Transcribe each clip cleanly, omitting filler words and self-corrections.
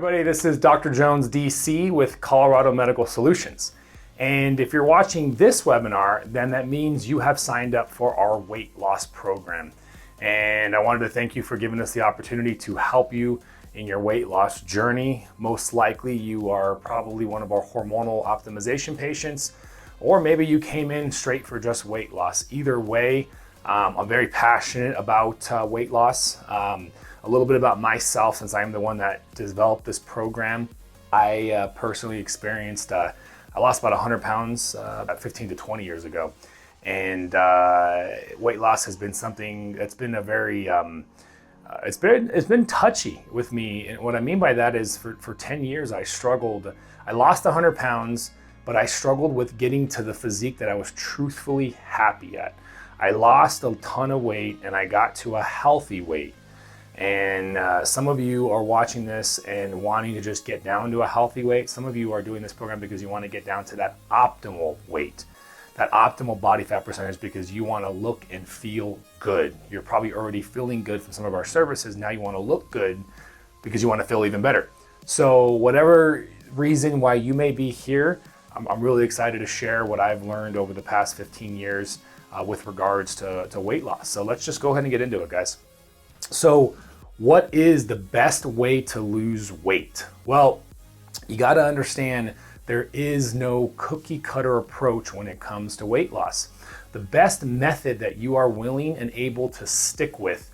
everybody, this is Dr. Jones, DC with Colorado Medical Solutions. And if you're watching this webinar, then that means you have signed up for our weight loss program. And I wanted to thank you for giving us the opportunity to help you in your weight loss journey. Most likely you are probably one of our hormonal optimization patients, or maybe you came in straight for just weight loss. Either way, I'm very passionate about weight loss. A little bit about myself, since I'm the one that developed this program. I personally experienced, I lost about 100 pounds about 15 to 20 years ago. And weight loss has been something that's been a very, it's been touchy with me. And what I mean by that is for 10 years, I struggled. I lost 100 pounds, but I struggled with getting to the physique that I was truthfully happy at. I lost a ton of weight and I got to a healthy weight. And some of you are watching this and wanting to just get down to a healthy weight. Some of you are doing this program because you want to get down to that optimal weight, that optimal body fat percentage, because you want to look and feel good. You're probably already feeling good from some of our services. Now you want to look good because you want to feel even better. So whatever reason why you may be here, I'm really excited to share what I've learned over the past 15 years with regards to weight loss. So let's just go ahead and get into it, guys. So what is the best way to lose weight? Well, you got to understand there is no cookie cutter approach when it comes to weight loss. The best method that you are willing and able to stick with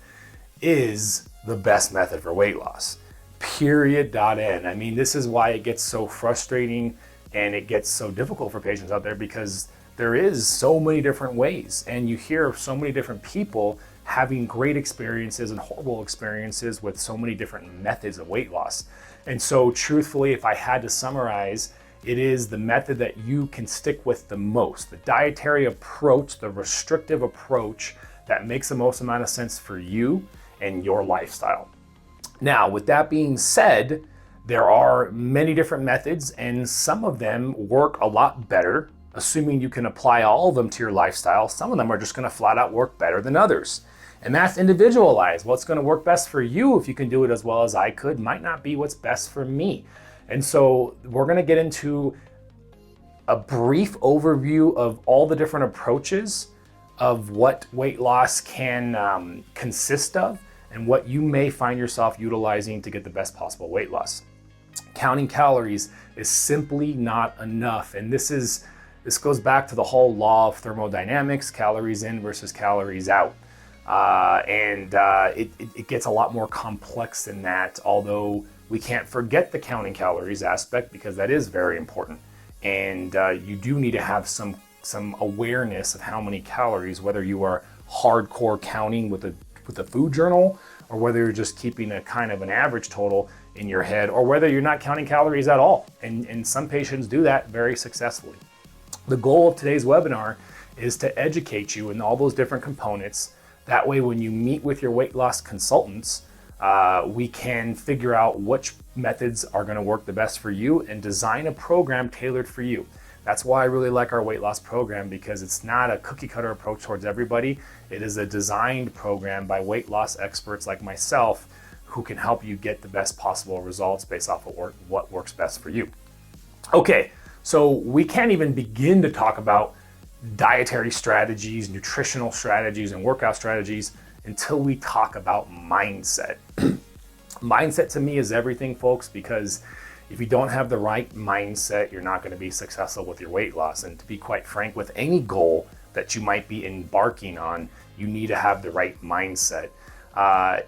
is the best method for weight loss. Period. End. I mean, this is why it gets so frustrating and it gets so difficult for patients out there, because there is so many different ways, and you hear of so many different people having great experiences and horrible experiences with so many different methods of weight loss. And so truthfully, if I had to summarize, it is the method that you can stick with the most, the dietary approach, the restrictive approach that makes the most amount of sense for you and your lifestyle. Now, with that being said, there are many different methods, and some of them work a lot better, assuming you can apply all of them to your lifestyle. Some of them are just going to flat out work better than others. And that's individualized. What's going to work best for you, if you can do it as well as I could, might not be what's best for me. And so we're going to get into a brief overview of all the different approaches of what weight loss can consist of, and what you may find yourself utilizing to get the best possible weight loss. Counting calories is simply not enough. And this goes back to the whole law of thermodynamics, calories in versus calories out. It gets a lot more complex than that, although we can't forget the counting calories aspect, because that is very important. And you do need to have some awareness of how many calories, whether you are hardcore counting with a food journal, or whether you're just keeping a kind of an average total in your head, or whether you're not counting calories at all. And some patients do that very successfully. The goal of today's webinar is to educate you in all those different components. That way, when you meet with your weight loss consultants, we can figure out which methods are going to work the best for you and design a program tailored for you. That's why I really like our weight loss program, because it's not a cookie cutter approach towards everybody. It is a designed program by weight loss experts like myself, who can help you get the best possible results based off of what works best for you. Okay, so we can't even begin to talk about dietary strategies, nutritional strategies, and workout strategies until we talk about mindset. Mindset to me is everything, folks, because if you don't have the right mindset, you're not going to be successful with your weight loss. And to be quite frank, with any goal that you might be embarking on, you need to have the right mindset.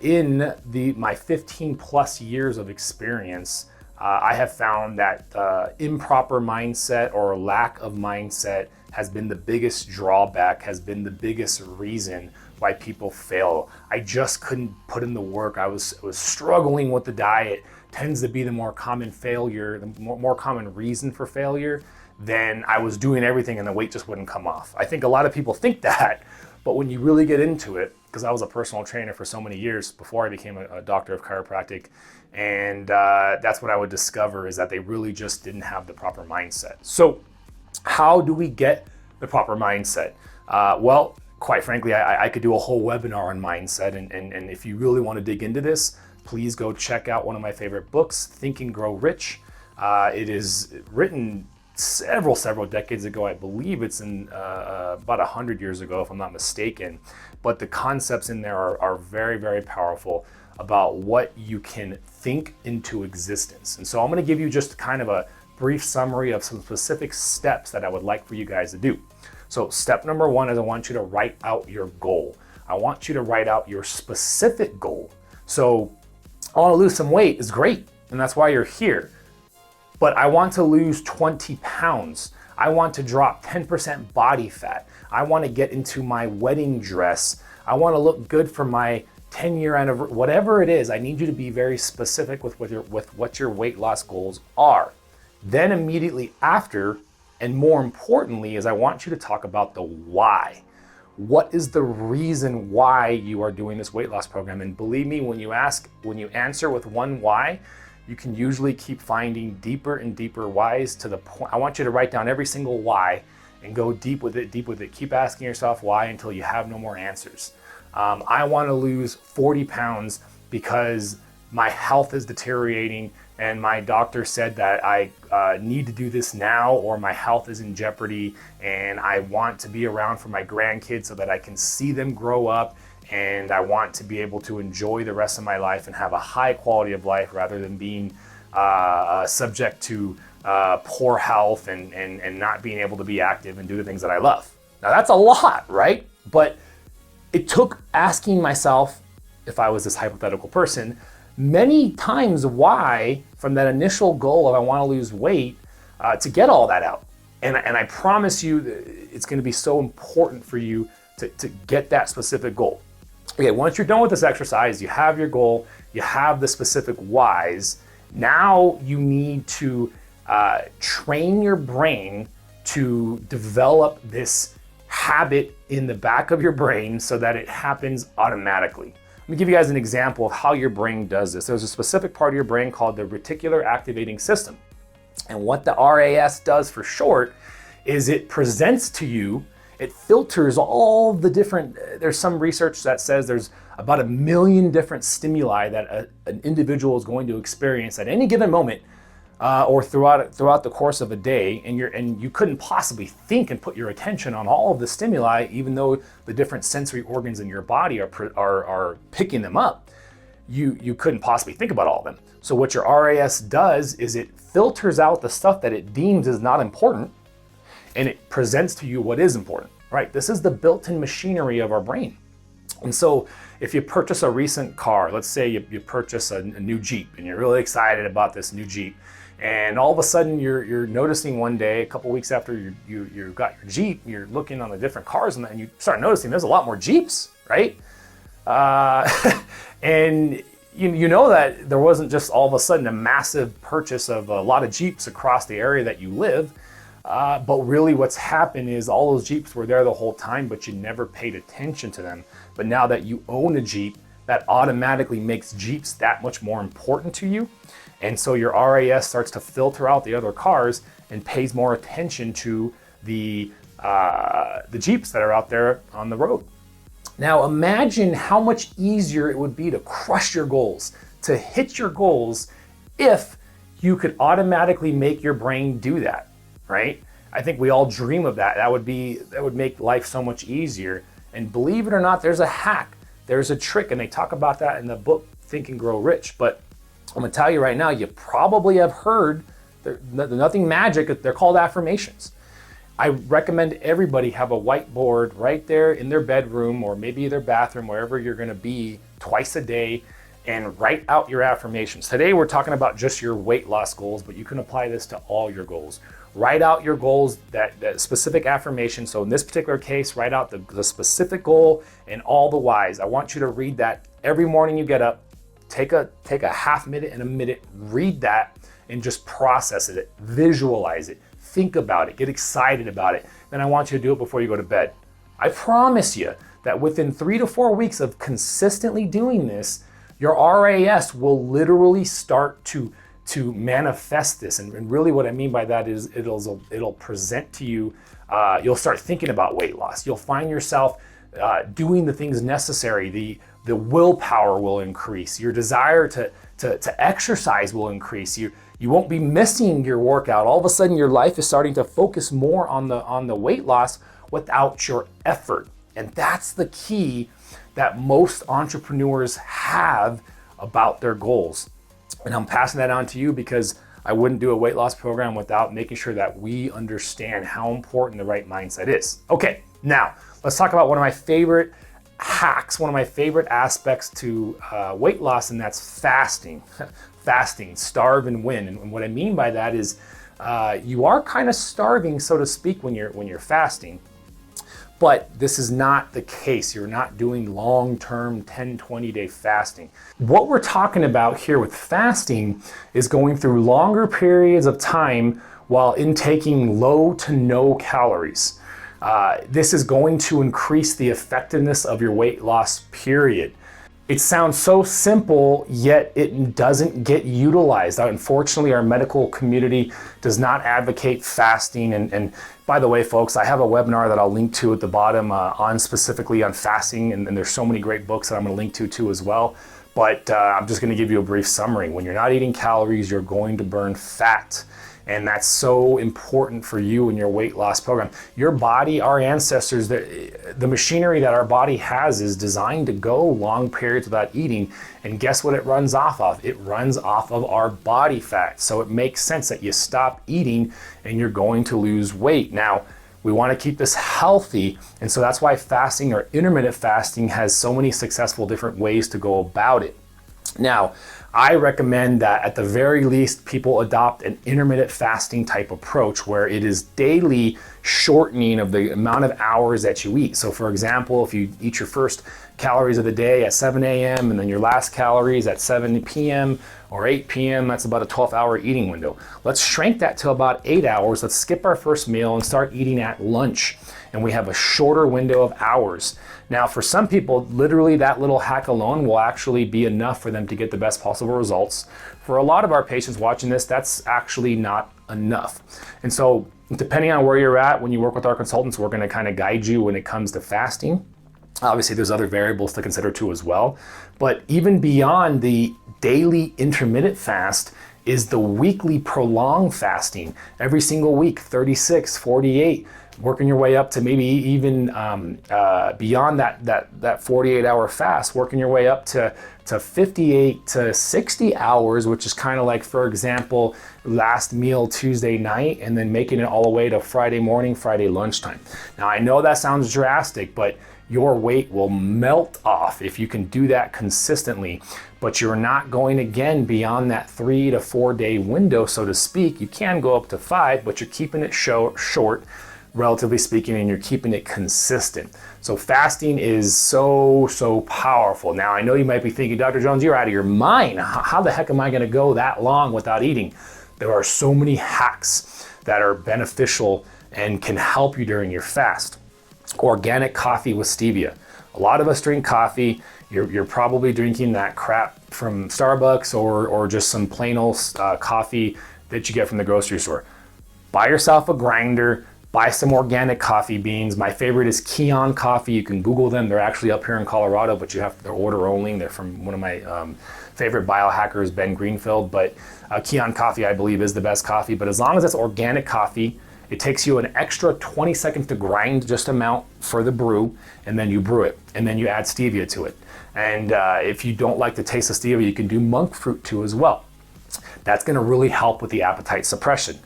In my 15 plus years of experience, I have found that improper mindset or lack of mindset has been the biggest drawback, has been the biggest reason why people fail. I just couldn't put in the work. I was struggling with the diet. Tends to be the more common failure, the more common reason for failure, than I was doing everything and the weight just wouldn't come off. I think a lot of people think that, but when you really get into it, because I was a personal trainer for so many years before I became a doctor of chiropractic, and that's what I would discover, is that they really just didn't have the proper mindset. So how do we get the proper mindset? Well, quite frankly, I could do a whole webinar on mindset, and if you really want to dig into this, please go check out one of my favorite books, Think and Grow Rich. It is written several decades ago. I believe it's in about 100 years ago, if I'm not mistaken. But the concepts in there are very powerful about what you can think into existence. And so I'm going to give you just kind of a brief summary of some specific steps that I would like for you guys to do. So step number one is I want you to write out your goal. I want you to write out your specific goal. So I want to lose some weight is great, and that's why you're here. But I want to lose 20 pounds. I want to drop 10% body fat. I want to get into my wedding dress. I want to look good for my 10-year anniversary. Whatever it is, I need you to be very specific with what your weight loss goals are. Then immediately after, and more importantly, is I want you to talk about the why. What is the reason why you are doing this weight loss program? And believe me, when you answer with one why, you can usually keep finding deeper and deeper whys to the point. I want you to write down every single why and go deep with it. Keep asking yourself why until you have no more answers. I want to lose 40 pounds because my health is deteriorating and my doctor said that I need to do this now, or my health is in jeopardy, and I want to be around for my grandkids so that I can see them grow up, and I want to be able to enjoy the rest of my life and have a high quality of life rather than being subject to poor health and not being able to be active and do the things that I love. Now that's a lot, right? But it took asking myself, if I was this hypothetical person, many times why from that initial goal of I want to lose weight to get all that out. And I promise you that it's going to be so important for you to get that specific goal. Okay, once you're done with this exercise, you have your goal, you have the specific whys. Now you need to train your brain to develop this habit in the back of your brain so that it happens automatically. Let me give you guys an example of how your brain does this. There's a specific part of your brain called the reticular activating system. And what the RAS does for short is it presents to you, it filters all the different, there's some research that says there's about 1 million different stimuli that an individual is going to experience at any given moment or throughout the course of a day, and you couldn't possibly think and put your attention on all of the stimuli, even though the different sensory organs in your body are picking them up. You couldn't possibly think about all of them. So what your RAS does is it filters out the stuff that it deems is not important, and it presents to you what is important, right? This is the built-in machinery of our brain. And so if you purchase a recent car, let's say you purchase a new Jeep, and you're really excited about this new Jeep, and all of a sudden you're noticing one day, a couple weeks after you got your Jeep, you're looking on the different cars and you start noticing there's a lot more Jeeps, right? And you know that there wasn't just all of a sudden a massive purchase of a lot of Jeeps across the area that you live, but really what's happened is all those Jeeps were there the whole time, but you never paid attention to them. But now that you own a Jeep, that automatically makes Jeeps that much more important to you. And so your RAS starts to filter out the other cars and pays more attention to the Jeeps that are out there on the road. Now imagine how much easier it would be to crush your goals, to hit your goals, if you could automatically make your brain do that, right? I think we all dream of that. That would make life so much easier. And believe it or not, there's a hack, there's a trick, and they talk about that in the book Think and Grow Rich. But I'm gonna tell you right now, you probably have heard, they're nothing magic, they're called affirmations. I recommend everybody have a whiteboard right there in their bedroom or maybe their bathroom, wherever you're gonna be, twice a day, and write out your affirmations. Today we're talking about just your weight loss goals, but you can apply this to all your goals. Write out your goals, that specific affirmation. So in this particular case, write out the specific goal and all the whys. I want you to read that every morning you get up. Take a half minute and a minute, read that and just process it, visualize it, think about it, get excited about it. Then I want you to do it before you go to bed. I promise you that within 3 to 4 weeks of consistently doing this, your RAS will literally start to manifest this. And really what I mean by that is it'll present to you, you'll start thinking about weight loss. You'll find yourself doing the things necessary, the the willpower will increase. Your desire to exercise will increase. You won't be missing your workout. All of a sudden, your life is starting to focus more on the weight loss without your effort. And that's the key that most entrepreneurs have about their goals. And I'm passing that on to you because I wouldn't do a weight loss program without making sure that we understand how important the right mindset is. Okay, now let's talk about one of my favorite hacks, one of my favorite aspects to weight loss, and that's fasting. Fasting, starve and win. And what I mean by that is you are kind of starving, so to speak, when you're fasting. But this is not the case. You're not doing long-term 10, 20-day fasting. What we're talking about here with fasting is going through longer periods of time while intaking low to no calories. This is going to increase the effectiveness of your weight loss period. It sounds so simple, yet it doesn't get utilized. Unfortunately, our medical community does not advocate fasting. And by the way, folks, I have a webinar that I'll link to at the bottom specifically on fasting. And there's so many great books that I'm going to link to too as well. But I'm just going to give you a brief summary. When you're not eating calories, you're going to burn fat. And that's so important for you in your weight loss program. Your body, our ancestors, the machinery that our body has is designed to go long periods without eating. And guess what it runs off of? It runs off of our body fat. So it makes sense that you stop eating and you're going to lose weight. Now, we want to keep this healthy. And so that's why fasting or intermittent fasting has so many successful different ways to go about it. Now, I recommend that at the very least, people adopt an intermittent fasting type approach where it is daily shortening of the amount of hours that you eat. So for example, if you eat your first calories of the day at 7 a.m. and then your last calories at 7 p.m. or 8 p.m., that's about a 12-hour eating window. Let's shrink that to about 8 hours. Let's skip our first meal and start eating at lunch. And we have a shorter window of hours. Now, for some people, literally that little hack alone will actually be enough for them to get the best possible results. For a lot of our patients watching this, that's actually not enough. And so depending on where you're at, when you work with our consultants, we're gonna kind of guide you when it comes to fasting. Obviously, there's other variables to consider too as well. But even beyond the daily intermittent fast is the weekly prolonged fasting. Every single week, 36, 48, working your way up to maybe even beyond that 48-hour fast, working your way up to 58 to 60 hours, which is kind of like, for example, last meal Tuesday night, and then making it all the way to Friday morning, Friday lunchtime. Now, I know that sounds drastic, but your weight will melt off if you can do that consistently, but you're not going again beyond that 3 to 4 day window, so to speak. You can go up to 5, but you're keeping it short, relatively speaking, and you're keeping it consistent. So fasting is so powerful. Now, I know you might be thinking, Dr. Jones, you're out of your mind. How the heck am I gonna go that long without eating? There are so many hacks that are beneficial and can help you during your fast. Organic coffee with stevia. A lot of us drink coffee. You're probably drinking that crap from Starbucks or just some plain old coffee that you get from the grocery store. Buy yourself a grinder. Buy some organic coffee beans. My favorite is Keon Coffee. You can Google them. They're actually up here in Colorado, but they're order only. They're from one of my favorite biohackers, Ben Greenfield. But Keon Coffee, I believe, is the best coffee. But as long as it's organic coffee, it takes you an extra 20 seconds to grind just amount for the brew, and then you brew it, and then you add stevia to it. And if you don't like the taste of stevia, you can do monk fruit too as well. That's gonna really help with the appetite suppression.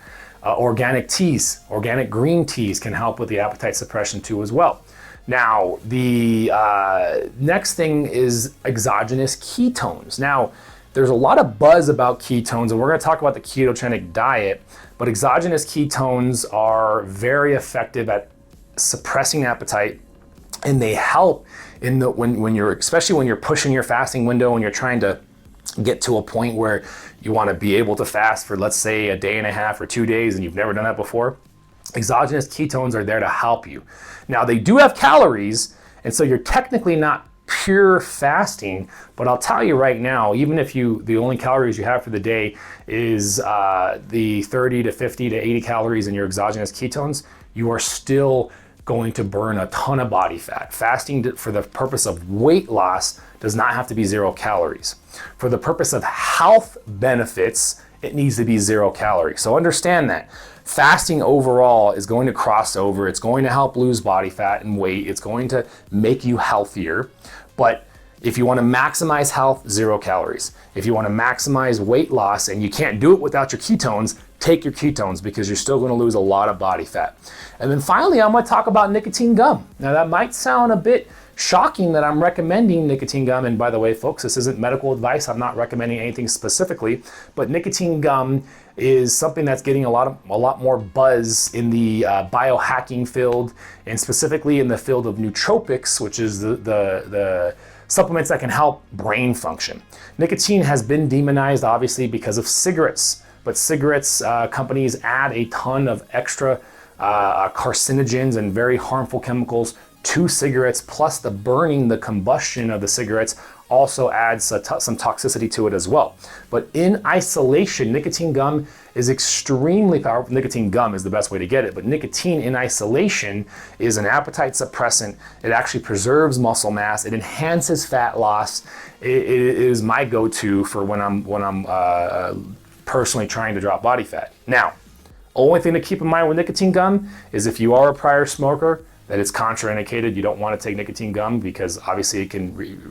Organic teas, organic green teas can help with the appetite suppression too as well. Now, the next thing is exogenous ketones. Now, there's a lot of buzz about ketones, and we're gonna talk about the ketogenic diet, but exogenous ketones are very effective at suppressing appetite, and they help in when you're, especially when you're pushing your fasting window and you're trying to get to a point where you want to be able to fast for, let's say, a day and a half or 2 days and you've never done that before. Exogenous ketones are there to help you. Now, they do have calories, and so you're technically not pure fasting, but I'll tell you right now, even if the only calories you have for the day is the 30 to 50 to 80 calories in your exogenous ketones, you are still going to burn a ton of body fat. Fasting for the purpose of weight loss does not have to be 0 calories. For the purpose of health benefits, it needs to be 0 calories. So understand that. Fasting overall is going to cross over. It's going to help lose body fat and weight. It's going to make you healthier. But if you want to maximize health, 0 calories. If you want to maximize weight loss and you can't do it without your ketones, take your ketones because you're still going to lose a lot of body fat. And then finally, I'm going to talk about nicotine gum. Now that might sound a bit shocking that I'm recommending nicotine gum. And by the way, folks, this isn't medical advice. I'm not recommending anything specifically, but nicotine gum is something that's getting a lot more buzz in the biohacking field, and specifically in the field of nootropics, which is the supplements that can help brain function. Nicotine has been demonized, obviously, because of cigarettes, but cigarettes companies add a ton of extra carcinogens and very harmful chemicals to cigarettes, plus the burning, the combustion of the cigarettes also adds some toxicity to it as well. But in isolation, nicotine gum is extremely powerful. Nicotine gum is the best way to get it, but nicotine in isolation is an appetite suppressant. It actually preserves muscle mass. It enhances fat loss. It is my go-to for when I'm personally trying to drop body fat. Now, only thing to keep in mind with nicotine gum is if you are a prior smoker, that it's contraindicated. You don't want to take nicotine gum because obviously it can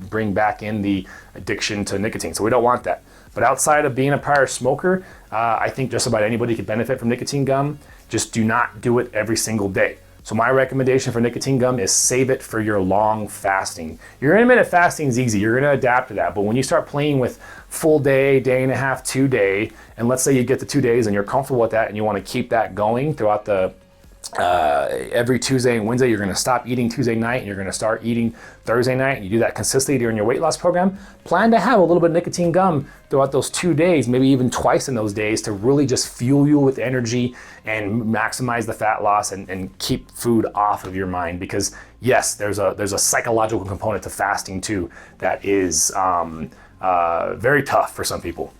bring back in the addiction to nicotine. So we don't want that. But outside of being a prior smoker, I think just about anybody could benefit from nicotine gum. Just do not do it every single day. So my recommendation for nicotine gum is save it for your long fasting. Your intermittent fasting is easy. You're going to adapt to that. But when you start playing with full day, day and a half, 2 day, and let's say you get to 2 days and you're comfortable with that and you want to keep that going throughout the every Tuesday and Wednesday, you're going to stop eating Tuesday night and you're going to start eating Thursday night, and you do that consistently during your weight loss program, plan to have a little bit of nicotine gum throughout those 2 days, maybe even twice in those days, to really just fuel you with energy and maximize the fat loss and keep food off of your mind. Because yes, there's a psychological component to fasting too that is very tough for some people.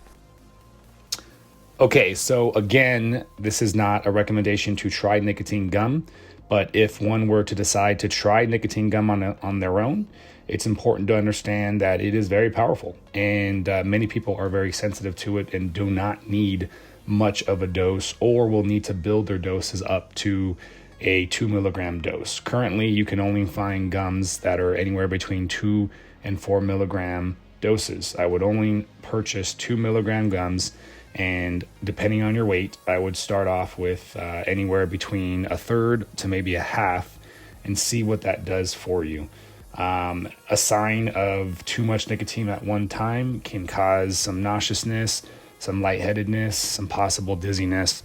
Okay, so again, this is not a recommendation to try nicotine gum, but if one were to decide to try nicotine gum on their own, it's important to understand that it is very powerful, and many people are very sensitive to it and do not need much of a dose, or will need to build their doses up to a 2 milligram dose. Currently, you can only find gums that are anywhere between 2 and 4 milligram doses. I would only purchase 2 milligram gums. And depending on your weight, I would start off with anywhere between a third to maybe a half and see what that does for you. A sign of too much nicotine at one time can cause some nauseousness, some lightheadedness, some possible dizziness.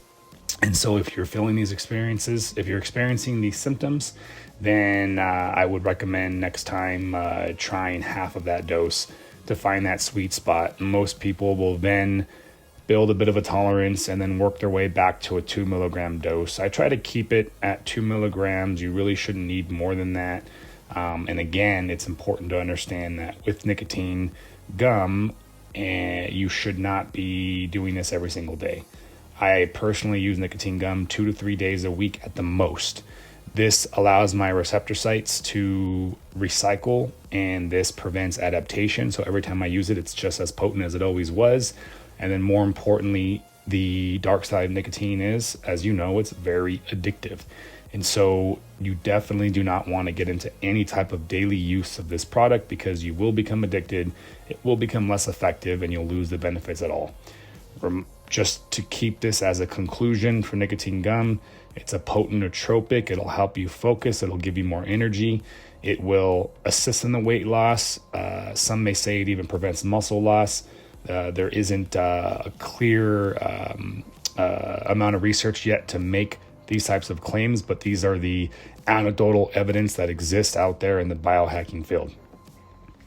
And so if you're feeling these experiences, if you're experiencing these symptoms, then I would recommend next time trying half of that dose to find that sweet spot. Most people will then build a bit of a tolerance and then work their way back to a 2 milligram dose. I try to keep it at 2 milligrams. You really shouldn't need more than that. And again, it's important to understand that with nicotine gum, you should not be doing this every single day. I personally use nicotine gum 2 to 3 days a week at the most. This allows my receptor sites to recycle, and this prevents adaptation. So every time I use it, it's just as potent as it always was. And then more importantly, the dark side of nicotine is, as you know, it's very addictive. And so you definitely do not want to get into any type of daily use of this product, because you will become addicted, it will become less effective, and you'll lose the benefits at all. Just to keep this as a conclusion for nicotine gum, it's a potent nootropic. It'll help you focus. It'll give you more energy. It will assist in the weight loss. Some may say it even prevents muscle loss. There isn't a clear amount of research yet to make these types of claims, but these are the anecdotal evidence that exists out there in the biohacking field.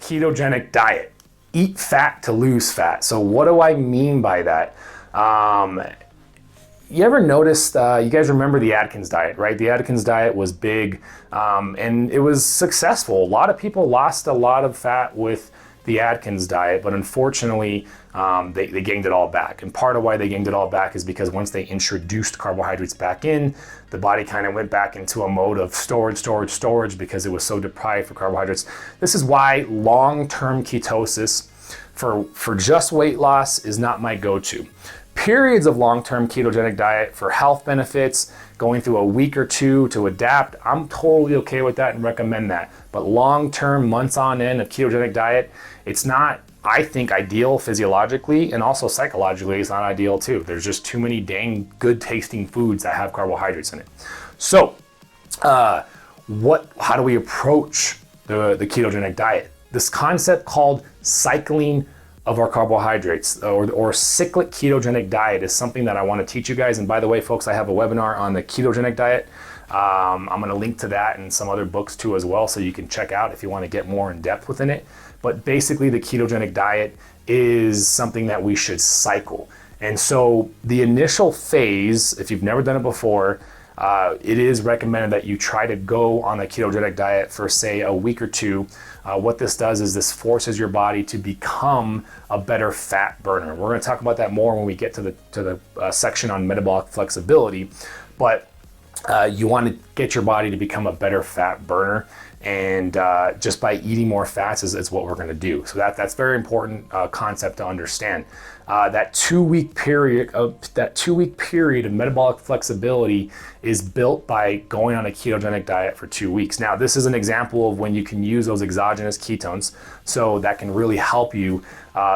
Ketogenic diet. Eat fat to lose fat. So what do I mean by that? You ever noticed, you guys remember the Atkins diet, right? The Atkins diet was big and it was successful. A lot of people lost a lot of fat with the Atkins diet, but unfortunately, they gained it all back. And part of why they gained it all back is because once they introduced carbohydrates back in, the body kind of went back into a mode of storage because it was so deprived for carbohydrates. This is why long-term ketosis for just weight loss is not my go-to. Periods of long-term ketogenic diet for health benefits, going through a week or two to adapt, I'm totally okay with that and recommend that. But long-term, months on end of ketogenic diet, it's not, I think, ideal physiologically, and also psychologically it's not ideal too. There's just too many dang good tasting foods that have carbohydrates in it. So how do we approach the ketogenic diet? This concept called cycling of our carbohydrates or cyclic ketogenic diet is something that I want to teach you guys. And by the way, folks, I have a webinar on the ketogenic diet. I'm going to link to that and some other books too as well, so you can check out if you want to get more in depth within it. But basically the ketogenic diet is something that we should cycle. And so the initial phase, if you've never done it before, it is recommended that you try to go on a ketogenic diet for say a week or two. What this does is this forces your body to become a better fat burner. We're going to talk about that more when we get to the section on metabolic flexibility, but you want to get your body to become a better fat burner, and just by eating more fats is what we're going to do. So that's very important concept to understand. That 2 week period of metabolic flexibility is built by going on a ketogenic diet for 2 weeks. Now, this is an example of when you can use those exogenous ketones, so that can really help you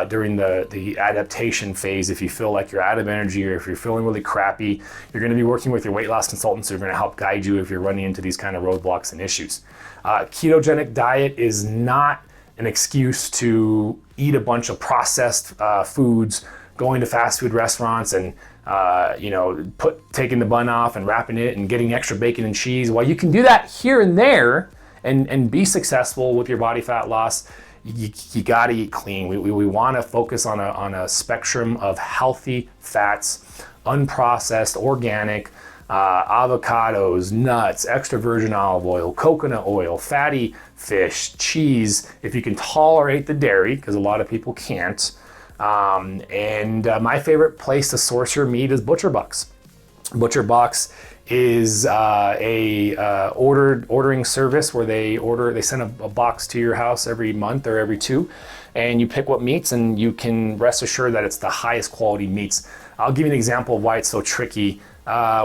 during the adaptation phase. If you feel like you're out of energy or if you're feeling really crappy, you're going to be working with your weight loss consultants who are going to help guide you if you're running into these kind of roadblocks and issues. Ketogenic diet is not an excuse to eat a bunch of processed foods, going to fast food restaurants and taking the bun off and wrapping it and getting extra bacon and cheese. While you can do that here and there and be successful with your body fat loss, you gotta eat clean. We want to focus on a spectrum of healthy fats, unprocessed, organic, avocados, nuts, extra virgin olive oil, coconut oil, fatty fish, cheese, if you can tolerate the dairy, because a lot of people can't. My favorite place to source your meat is ButcherBox. ButcherBox is a ordering service where they send a box to your house every month or every two, and you pick what meats, and you can rest assured that it's the highest quality meats. I'll give you an example of why it's so tricky.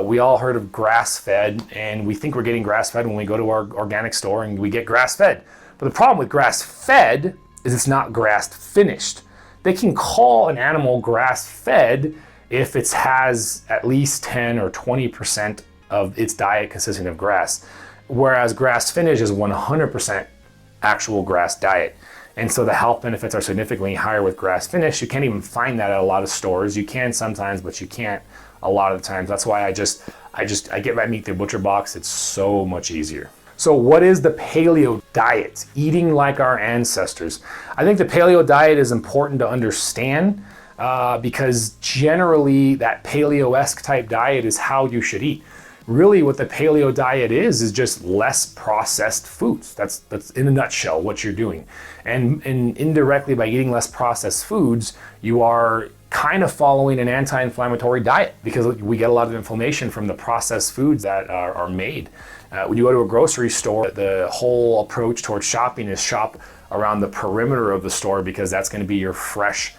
We all heard of grass-fed, and we think we're getting grass-fed when we go to our organic store and we get grass-fed. But the problem with grass-fed is it's not grass-finished. They can call an animal grass-fed if it has at least 10 or 20% of its diet consisting of grass, whereas grass-finished is 100% actual grass diet. And so the health benefits are significantly higher with grass-finished. You can't even find that at a lot of stores. You can sometimes, but you can't a lot of the times. That's why I get my meat through ButcherBox. It's so much easier. So what is the paleo diet? Eating like our ancestors. I think the paleo diet is important to understand because generally that paleo-esque type diet is how you should eat. Really what the paleo diet is just less processed foods. That's in a nutshell what you're doing. And indirectly by eating less processed foods, you are kind of following an anti-inflammatory diet because we get a lot of inflammation from the processed foods that are made. When you go to a grocery store, the whole approach towards shopping is shop around the perimeter of the store because that's going to be your fresh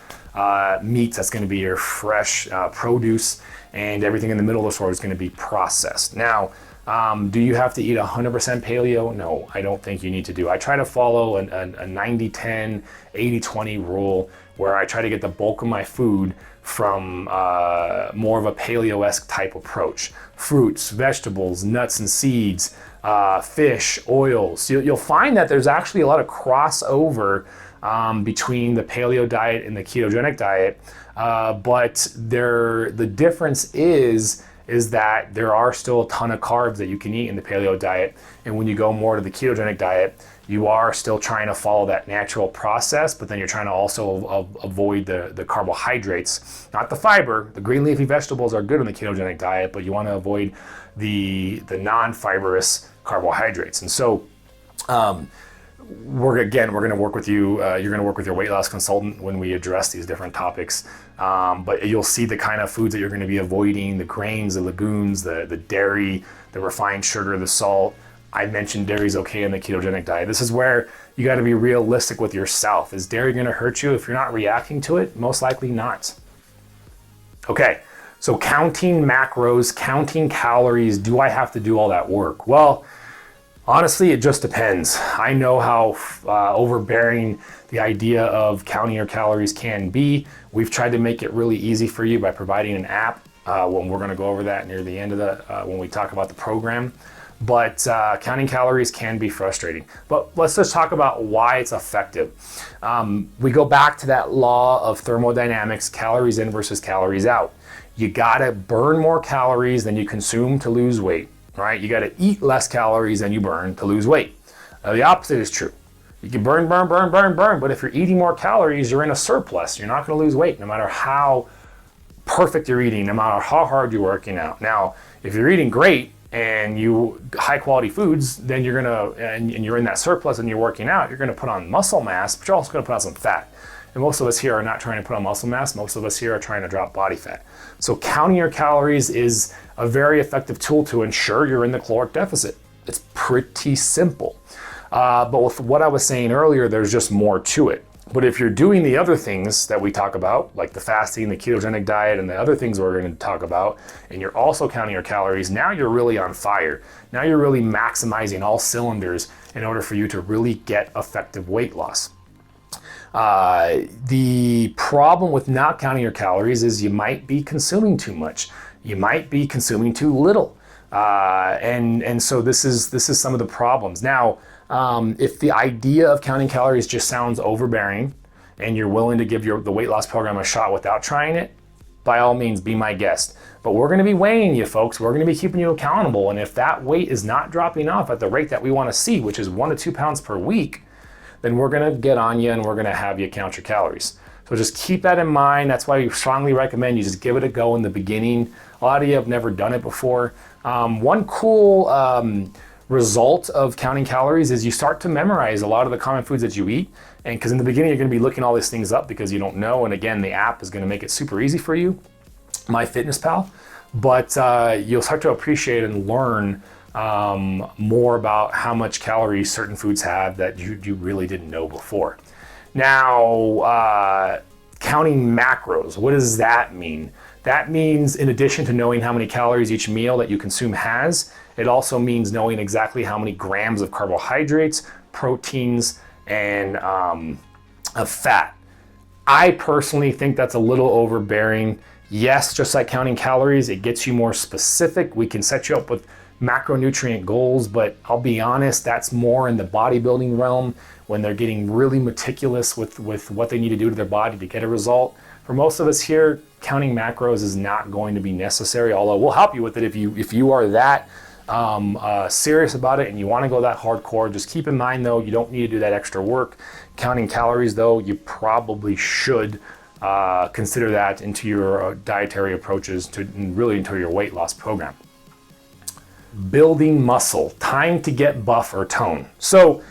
meats, that's going to be your fresh produce, and everything in the middle of the store is going to be processed. Now, do you have to eat 100% paleo? No, I don't think you need to do. I try to follow a 90-10, 80-20 rule where I try to get the bulk of my food from more of a paleo-esque type approach. Fruits, vegetables, nuts and seeds, fish, oils. You'll find that there's actually a lot of crossover between the paleo diet and the ketogenic diet, but the difference is that there are still a ton of carbs that you can eat in the paleo diet, and when you go more to the ketogenic diet, you are still trying to follow that natural process, but then you're trying to also avoid the carbohydrates, not the fiber. The green leafy vegetables are good in the ketogenic diet, but you want to avoid the non-fibrous carbohydrates. And so we're going to work with you. You're going to work with your weight loss consultant when we address these different topics. But you'll see the kind of foods that you're going to be avoiding: the grains, the legumes, the dairy, the refined sugar, the salt. I mentioned dairy is okay in the ketogenic diet. This is where you got to be realistic with yourself. Is dairy going to hurt you if you're not reacting to it? Most likely not. Okay, so counting macros, counting calories, do I have to do all that work? Well, honestly, it just depends. I know how overbearing the idea of counting your calories can be. We've tried to make it really easy for you by providing an app. When we're going to go over that near the end of when we talk about the program. But counting calories can be frustrating. But let's just talk about why it's effective. We go back to that law of thermodynamics: calories in versus calories out. You gotta burn more calories than you consume to lose weight, right? You gotta eat less calories than you burn to lose weight. The opposite is true. You can burn, but if you're eating more calories, you're in a surplus. You're not gonna lose weight no matter how perfect you're eating, no matter how hard you're working out. Now, if you're eating great and you high quality foods, then you're gonna, and you're in that surplus and you're working out, you're gonna put on muscle mass, but you're also gonna put on some fat. And most of us here are not trying to put on muscle mass. Most of us here are trying to drop body fat. So counting your calories is a very effective tool to ensure you're in the caloric deficit. It's pretty simple. But with what I was saying earlier, there's just more to it. But if you're doing the other things that we talk about, like the fasting, the ketogenic diet, and the other things we're going to talk about, and you're also counting your calories, now you're really on fire. Now you're really maximizing all cylinders in order for you to really get effective weight loss. The problem with not counting your calories is you might be consuming too much. You might be consuming too little. And so this is some of the problems. Now, if the idea of counting calories just sounds overbearing and you're willing to give the weight loss program a shot without trying it, by all means, be my guest. But we're going to be weighing you, folks. We're going to be keeping you accountable. And if that weight is not dropping off at the rate that we want to see, which is 1 to 2 pounds per week, then we're going to get on you and we're going to have you count your calories. So just keep that in mind. That's why we strongly recommend you just give it a go in the beginning. A lot of you have never done it before. One cool result of counting calories is you start to memorize a lot of the common foods that you eat. And because in the beginning, you're going to be looking all these things up because you don't know. And again, the app is going to make it super easy for you, MyFitnessPal. But you'll start to appreciate and learn more about how much calories certain foods have that you really didn't know before. Now, counting macros, what does that mean? That means in addition to knowing how many calories each meal that you consume has, it also means knowing exactly how many grams of carbohydrates, proteins, and of fat. I personally think that's a little overbearing. Yes, just like counting calories, it gets you more specific. We can set you up with macronutrient goals, but I'll be honest, that's more in the bodybuilding realm when they're getting really meticulous with what they need to do to their body to get a result. For most of us here, counting macros is not going to be necessary, although we'll help you with it if you are that serious about it and you want to go that hardcore. Just keep in mind though, you don't need to do that extra work. Counting calories though, you probably should consider that into your dietary approaches really into your weight loss program. Building muscle, time to get buff or tone. So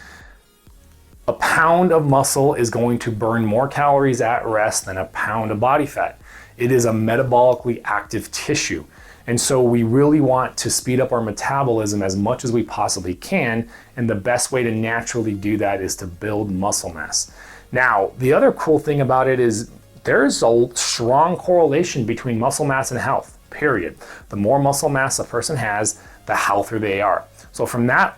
a pound of muscle is going to burn more calories at rest than a pound of body fat. It is a metabolically active tissue. And so we really want to speed up our metabolism as much as we possibly can. And the best way to naturally do that is to build muscle mass. Now, the other cool thing about it is there's a strong correlation between muscle mass and health, period. The more muscle mass a person has, the healthier they are. So from that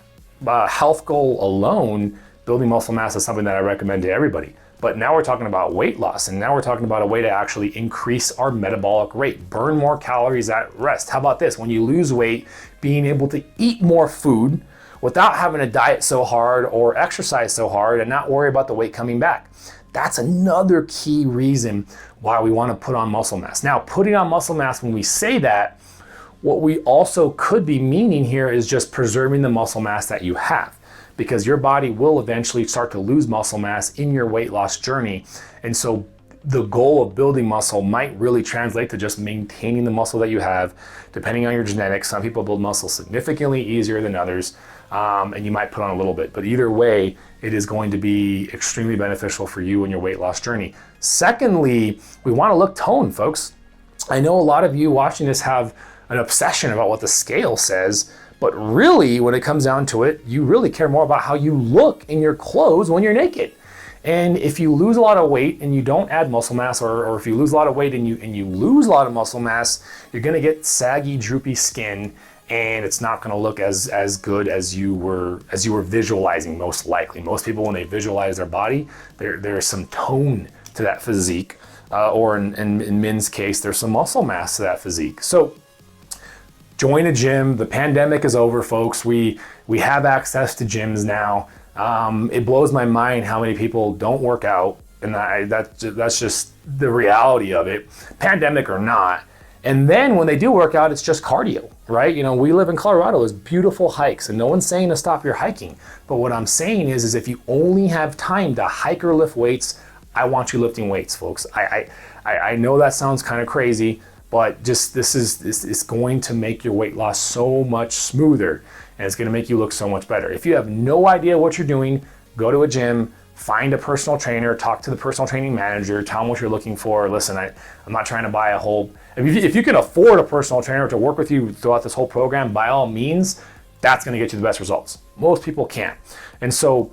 health goal alone, building muscle mass is something that I recommend to everybody. But now we're talking about weight loss, and now we're talking about a way to actually increase our metabolic rate, burn more calories at rest. How about this? When you lose weight, being able to eat more food without having to diet so hard or exercise so hard and not worry about the weight coming back. That's another key reason why we want to put on muscle mass. Now, putting on muscle mass, when we say that, what we also could be meaning here is just preserving the muscle mass that you have, because your body will eventually start to lose muscle mass in your weight loss journey. And so the goal of building muscle might really translate to just maintaining the muscle that you have, depending on your genetics. Some people build muscle significantly easier than others, and you might put on a little bit. But either way, it is going to be extremely beneficial for you in your weight loss journey. Secondly, we want to look toned, folks. I know a lot of you watching this have an obsession about what the scale says, but really, when it comes down to it, you really care more about how you look in your clothes when you're naked. And if you lose a lot of weight and you don't add muscle mass, or if you lose a lot of weight and you lose a lot of muscle mass, you're gonna get saggy, droopy skin, and it's not gonna look as good as you were visualizing, most likely. Most people, when they visualize their body, there's some tone to that physique, or in men's case, there's some muscle mass to that physique. So join a gym. The pandemic is over, folks. We have access to gyms now. It blows my mind how many people don't work out, and that's just the reality of it, pandemic or not. And then when they do work out, it's just cardio, right? You know, we live in Colorado, there's beautiful hikes, and no one's saying to stop your hiking. But what I'm saying is if you only have time to hike or lift weights, I want you lifting weights, folks. I know that sounds kind of crazy, but just this is going to make your weight loss so much smoother. And it's gonna make you look so much better. If you have no idea what you're doing, go to a gym, find a personal trainer, talk to the personal training manager, tell them what you're looking for. Listen, I'm not trying to buy a whole, if you can afford a personal trainer to work with you throughout this whole program, by all means, that's gonna get you the best results. Most people can't. And so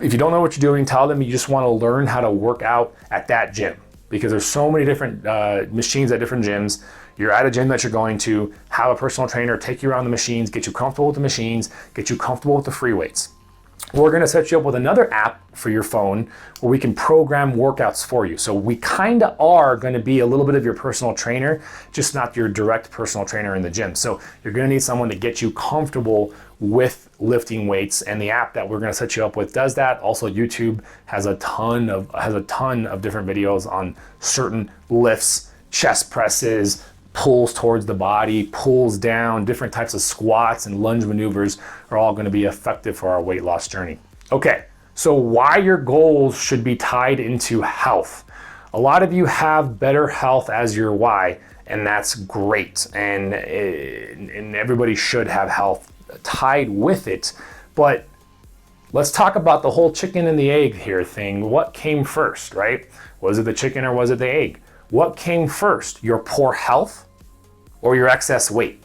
if you don't know what you're doing, tell them you just wanna learn how to work out at that gym, because there's so many different machines at different gyms. You're at a gym that you're going to, have a personal trainer take you around the machines, get you comfortable with the machines, get you comfortable with the free weights. We're gonna set you up with another app for your phone where we can program workouts for you. So we kinda are gonna be a little bit of your personal trainer, just not your direct personal trainer in the gym. So you're gonna need someone to get you comfortable with lifting weights, and the app that we're gonna set you up with does that. Also, YouTube has a ton of different videos on certain lifts, chest presses, pulls towards the body, pulls down, different types of squats and lunge maneuvers are all gonna be effective for our weight loss journey. Okay, so why your goals should be tied into health. A lot of you have better health as your why, and that's great. And everybody should have health tied with it. But let's talk about the whole chicken and the egg here thing. What came first, right? Was it the chicken or was it the egg? What came first, your poor health or your excess weight?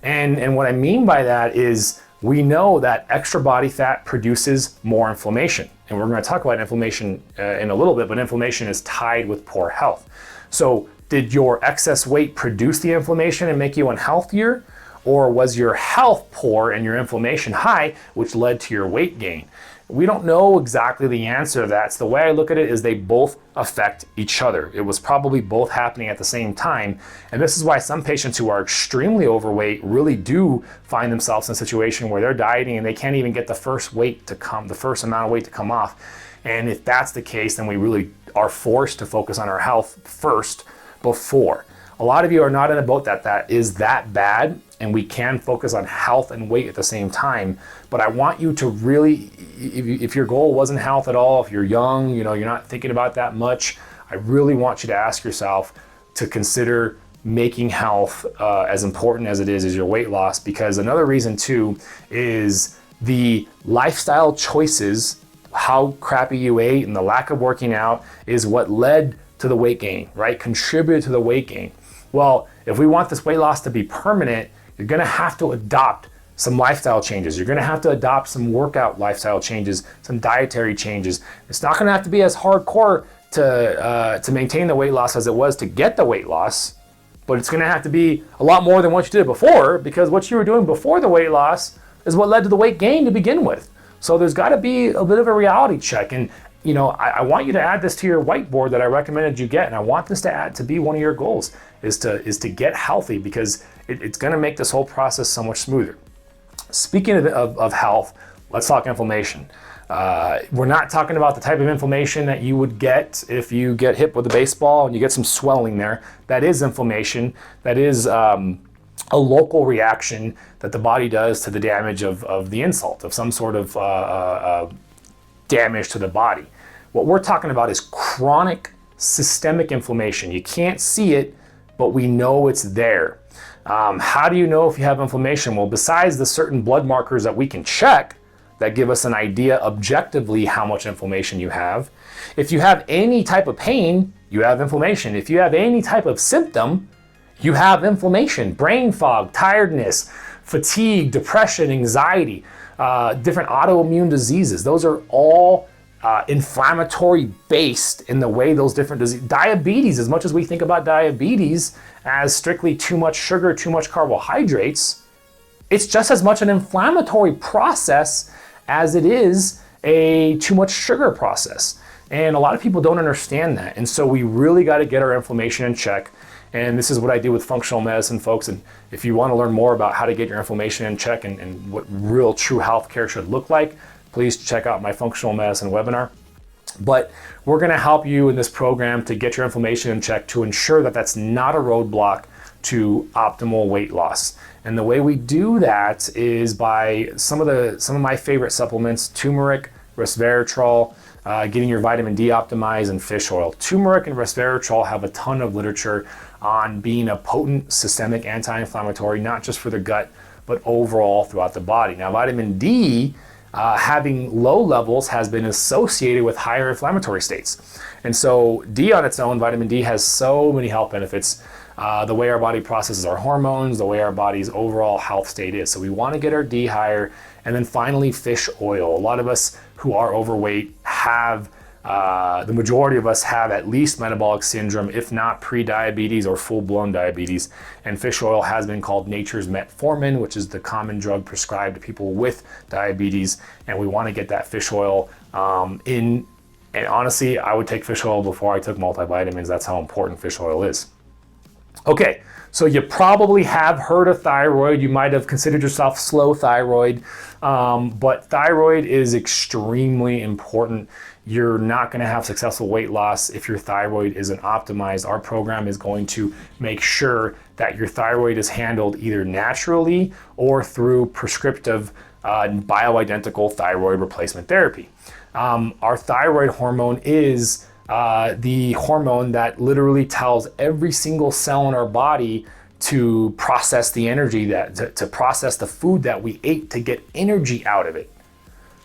And what I mean by that is we know that extra body fat produces more inflammation. And we're gonna talk about inflammation in a little bit, but inflammation is tied with poor health. So did your excess weight produce the inflammation and make you unhealthier? Or was your health poor and your inflammation high, which led to your weight gain? We don't know exactly the answer to that. So the way I look at it is they both affect each other. It was probably both happening at the same time. And this is why some patients who are extremely overweight really do find themselves in a situation where they're dieting and they can't even get the first amount of weight to come off. And if that's the case, then we really are forced to focus on our health first before. A lot of you are not in a boat that is that bad, and we can focus on health and weight at the same time. But I want you to really, if your goal wasn't health at all, if you're young, you're not thinking about that much, I really want you to ask yourself to consider making health as important as it is as your weight loss. Because another reason too is the lifestyle choices, how crappy you ate and the lack of working out is what led to the weight gain, right? Contributed to the weight gain. Well, if we want this weight loss to be permanent, you're gonna have to adopt some lifestyle changes. You're gonna have to adopt some workout lifestyle changes, some dietary changes. It's not gonna have to be as hardcore to maintain the weight loss as it was to get the weight loss, but it's gonna have to be a lot more than what you did before, because what you were doing before the weight loss is what led to the weight gain to begin with. So there's gotta be a bit of a reality check. And I want you to add this to your whiteboard that I recommended you get, and I want this to be one of your goals, is to get healthy, because it's gonna make this whole process so much smoother. Speaking of health, let's talk inflammation. We're not talking about the type of inflammation that you would get if you get hit with a baseball and you get some swelling there. That is inflammation. That is a local reaction that the body does to the damage of the insult, of some sort of damage to the body. What we're talking about is chronic systemic inflammation. You can't see it, but we know it's there. How do you know if you have inflammation? Well, besides the certain blood markers that we can check that give us an idea objectively how much inflammation you have, if you have any type of pain, you have inflammation. If you have any type of symptom, you have inflammation, brain fog, tiredness, fatigue, depression, anxiety, different autoimmune diseases. Those are all inflammatory based in the way those different diseases. Diabetes, as much as we think about diabetes as strictly too much sugar, too much carbohydrates, it's just as much an inflammatory process as it is a too much sugar process. And a lot of people don't understand that. And so we really got to get our inflammation in check. And this is what I do with functional medicine, folks. And if you want to learn more about how to get your inflammation in check and what real true healthcare should look like, please check out my functional medicine webinar. But we're going to help you in this program to get your inflammation in check to ensure that that's not a roadblock to optimal weight loss. And the way we do that is by some of my favorite supplements: turmeric, resveratrol, getting your vitamin D optimized, and fish oil. Turmeric and resveratrol have a ton of literature on being a potent systemic anti-inflammatory, not just for the gut, but overall throughout the body. Now, vitamin D, having low levels has been associated with higher inflammatory states. And so D on its own, vitamin D has so many health benefits. The way our body processes our hormones, the way our body's overall health state is. So we want to get our D higher. And then finally, fish oil. A lot of us who are overweight have, the majority of us have at least metabolic syndrome, if not pre-diabetes or full-blown diabetes. And fish oil has been called nature's metformin, which is the common drug prescribed to people with diabetes. And we want to get that fish oil in. And honestly, I would take fish oil before I took multivitamins. That's how important fish oil is. Okay, so you probably have heard of thyroid. You might have considered yourself slow thyroid, but thyroid is extremely important. You're not going to have successful weight loss if your thyroid isn't optimized. Our program is going to make sure that your thyroid is handled either naturally or through prescriptive bioidentical thyroid replacement therapy. Our thyroid hormone is the hormone that literally tells every single cell in our body to process the energy, to process the food that we ate to get energy out of it.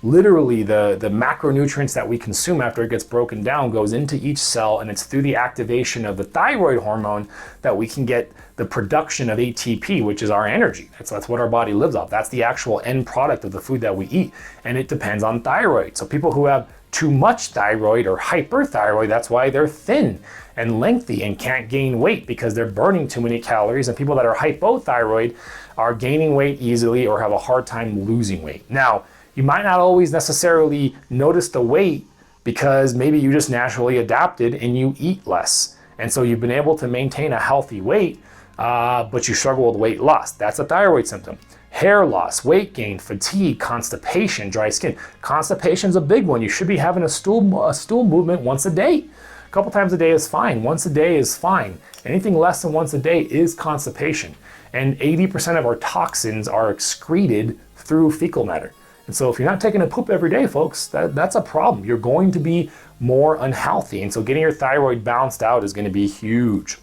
Literally, the macronutrients that we consume after it gets broken down goes into each cell, and it's through the activation of the thyroid hormone that we can get the production of ATP, which is our energy. That's what our body lives off. That's the actual end product of the food that we eat, and it depends on thyroid. So people who have too much thyroid or hyperthyroid, that's why they're thin and lengthy and can't gain weight, because they're burning too many calories. And people that are hypothyroid are gaining weight easily or have a hard time losing weight. Now, you might not always necessarily notice the weight because maybe you just naturally adapted and you eat less. And so you've been able to maintain a healthy weight, but you struggle with weight loss. That's a thyroid symptom. Hair loss, weight gain, fatigue, constipation, dry skin. Constipation's a big one. You should be having a stool movement once a day. A couple times a day is fine. Once a day is fine. Anything less than once a day is constipation. And 80% of our toxins are excreted through fecal matter. And so if you're not taking a poop every day, folks, that's a problem. You're going to be more unhealthy. And so getting your thyroid balanced out is going to be huge.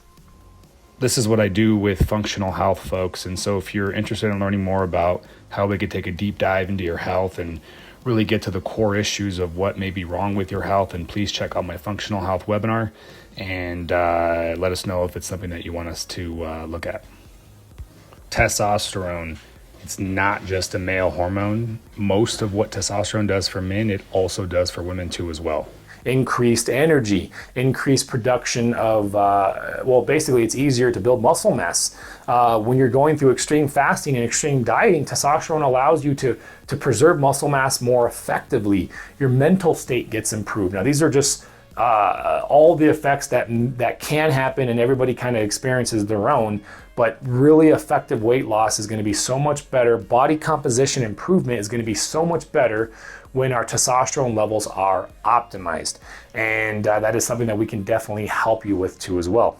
This is what I do with functional health, folks. And so if you're interested in learning more about how we could take a deep dive into your health and really get to the core issues of what may be wrong with your health, and please check out my functional health webinar and let us know if it's something that you want us to look at. Testosterone. It's not just a male hormone. Most of what testosterone does for men, it also does for women too as well. Increased energy, increased production of, basically it's easier to build muscle mass. When you're going through extreme fasting and extreme dieting, testosterone allows you to preserve muscle mass more effectively. Your mental state gets improved. Now, these are just all the effects that can happen, and everybody kind of experiences their own, but really effective weight loss is going to be so much better. Body composition improvement is going to be so much better when our testosterone levels are optimized. And that is something that we can definitely help you with too as well.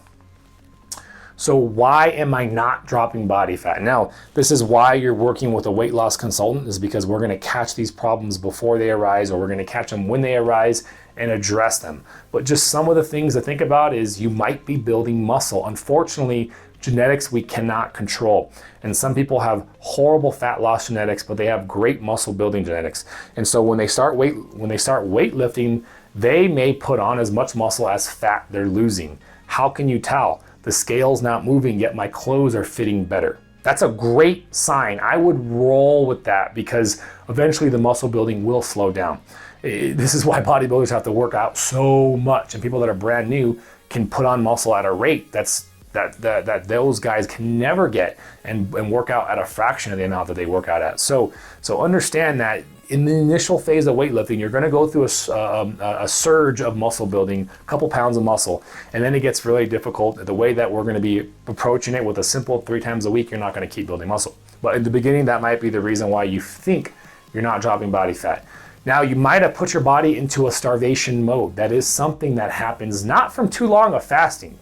So why am I not dropping body fat? Now, this is why you're working with a weight loss consultant, is because we're going to catch these problems before they arise, or we're going to catch them when they arise and address them. But just some of the things to think about is you might be building muscle. Unfortunately, genetics we cannot control. And some people have horrible fat loss genetics, but they have great muscle building genetics. And so when they start weightlifting, they may put on as much muscle as fat they're losing. How can you tell? The scale's not moving, yet my clothes are fitting better. That's a great sign. I would roll with that, because eventually the muscle building will slow down. This is why bodybuilders have to work out so much, and people that are brand new can put on muscle at a rate that those guys can never get, and work out at a fraction of the amount that they work out at. So understand that in the initial phase of weightlifting, you're going to go through a surge of muscle building, a couple pounds of muscle, and then it gets really difficult. The way that we're going to be approaching it with a simple 3 times a week, you're not going to keep building muscle. But in the beginning, that might be the reason why you think you're not dropping body fat. Now, you might have put your body into a starvation mode. That is something that happens not from too long of fasting.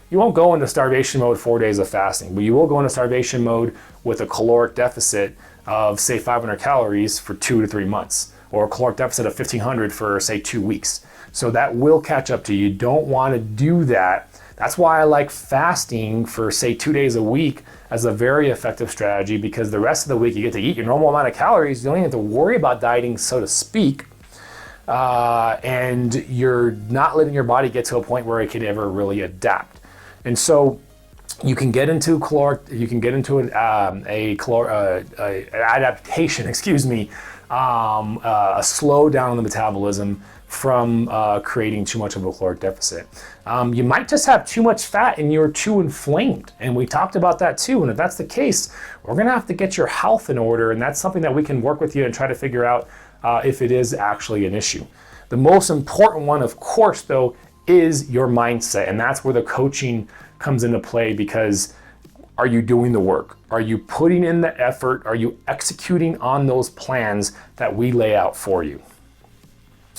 You won't go into starvation mode 4 days of fasting, but you will go into starvation mode with a caloric deficit of, say, 500 calories for 2 to 3 months, or a caloric deficit of 1,500 for, say, 2 weeks. So that will catch up to you. You don't want to do that. That's why I like fasting for, say, 2 days a week as a very effective strategy, because the rest of the week you get to eat your normal amount of calories. You don't even have to worry about dieting, so to speak. And you're not letting your body get to a point where it could ever really adapt. And so you can get into an adaptation, a slow down in the metabolism from creating too much of a caloric deficit. You might just have too much fat and you're too inflamed. And we talked about that too. And if that's the case, we're gonna have to get your health in order. And that's something that we can work with you and try to figure out if it is actually an issue. The most important one, of course, though, is your mindset. And that's where the coaching comes into play, because are you doing the work? Are you putting in the effort? Are you executing on those plans that we lay out for you?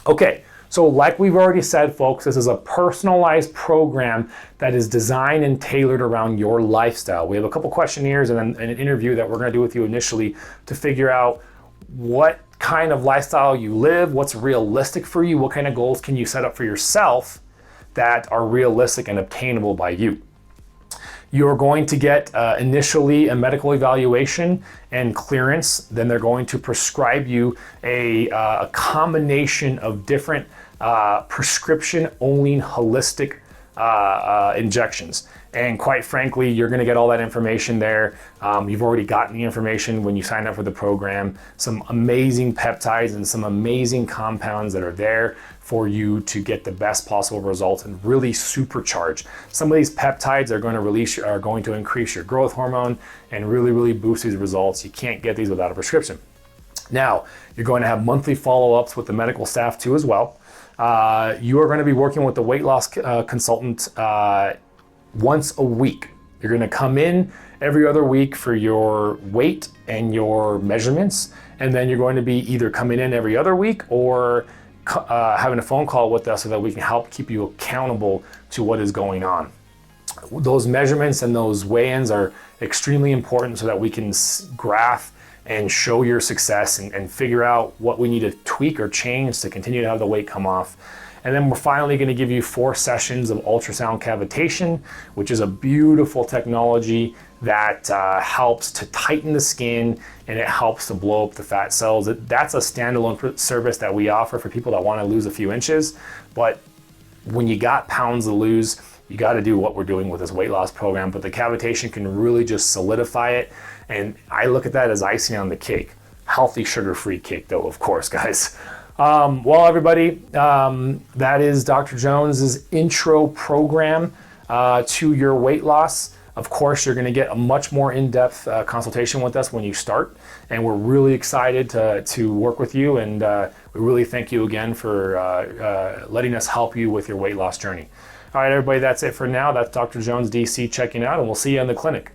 Okay, so like we've already said, folks, this is a personalized program that is designed and tailored around your lifestyle. We have a couple questionnaires and then an interview that we're gonna do with you initially to figure out what kind of lifestyle you live, what's realistic for you, what kind of goals can you set up for yourself that are realistic and obtainable by you. You're going to get initially a medical evaluation and clearance. Then they're going to prescribe you a combination of different prescription-only holistic injections. And quite frankly, you're going to get all that information there. You've already gotten the information when you signed up for the program. Some amazing peptides and some amazing compounds that are there for you to get the best possible results and really supercharge. Some of these peptides are going to increase your growth hormone and really boost these results. You can't get these without a prescription. Now, you're going to have monthly follow-ups with the medical staff too as well. You are going to be working with the weight loss consultant once a week. You're going to come in every other week for your weight and your measurements, and then you're going to be either coming in every other week or having a phone call with us so that we can help keep you accountable to what is going on. Those measurements and those weigh-ins are extremely important so that we can graph and show your success and figure out what we need to tweak or change to continue to have the weight come off. And then we're finally going to give you 4 sessions of ultrasound cavitation, which is a beautiful technology that helps to tighten the skin and it helps to blow up the fat cells. That's a standalone service that we offer for people that want to lose a few inches. But when you got pounds to lose, you got to do what we're doing with this weight loss program. But the cavitation can really just solidify it. And I look at that as icing on the cake. Healthy, sugar-free cake though, of course, guys. Well, everybody, that is Dr. Jones's intro program to your weight loss. Of course, you're going to get a much more in-depth consultation with us when you start, and we're really excited to work with you, and we really thank you again for letting us help you with your weight loss journey. All right, everybody, that's it for now. That's Dr. Jones, DC, checking out, and we'll see you in the clinic.